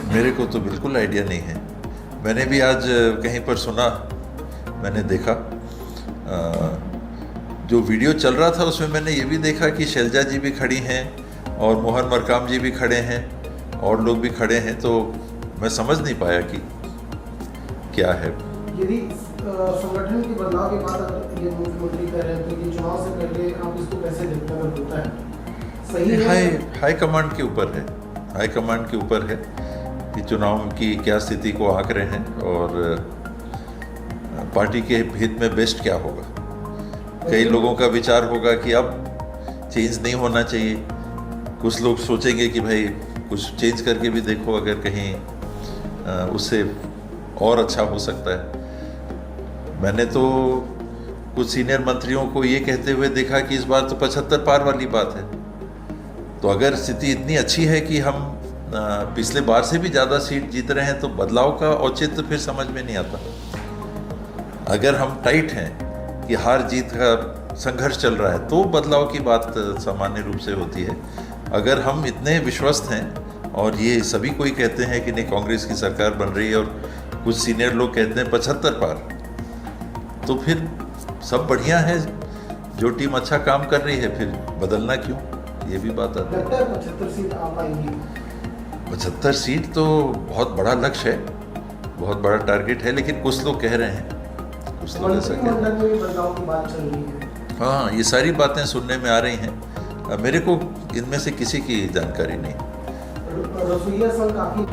मेरे को तो बिल्कुल आइडिया नहीं है। मैंने भी आज कहीं पर सुना, मैंने देखा जो वीडियो चल रहा था उसमें मैंने ये भी देखा कि शैलजा जी भी खड़ी हैं और मोहन मरकाम जी भी खड़े हैं और लोग भी खड़े हैं, तो मैं समझ नहीं पाया कि क्या है। यदि संगठन के बदलाव के बाद अगर ये मुख्यमंत्री कह रहे हैं तो ये चुनाव से पहले आप इसको कैसे देखते हैं, अगर होता है सही है? हाई कमांड के ऊपर है, हाई कमांड के ऊपर है कि चुनाव की क्या स्थिति को आंक रहे हैं और पार्टी के हित में बेस्ट क्या होगा। कई लोगों का विचार होगा कि अब चेंज नहीं होना चाहिए, कुछ लोग सोचेंगे कि भाई कुछ चेंज करके भी देखो, अगर कहीं उससे और अच्छा हो सकता है। मैंने तो कुछ सीनियर मंत्रियों को ये कहते हुए देखा कि इस बार तो 75 पार वाली बात है। तो अगर स्थिति इतनी अच्छी है कि हम पिछले बार से भी ज़्यादा सीट जीत रहे हैं तो बदलाव का औचित्य फिर समझ में नहीं आता। अगर हम टाइट हैं कि हार जीत का संघर्ष चल रहा है तो बदलाव की बात सामान्य रूप से होती है। अगर हम इतने विश्वस्त हैं और ये सभी कोई कहते हैं कि नहीं कांग्रेस की सरकार बन रही है और कुछ सीनियर लोग कहते हैं 75 पार, तो फिर सब बढ़िया है। जो टीम अच्छा काम कर रही है फिर बदलना क्यों, ये भी बात आती है। 75 सीट आ पाएंगी? 75 सीट तो बहुत बड़ा लक्ष्य है, बहुत बड़ा टारगेट है, लेकिन कुछ लोग कह रहे हैं, कुछ लोग ऐसा कह रहे हैं। में भी बदलाव की बात चल रही है। हाँ, ये सारी बातें सुनने में आ रही हैं। मेरे को इनमें से किसी की जानकारी नहीं। रसोइया संघ काफी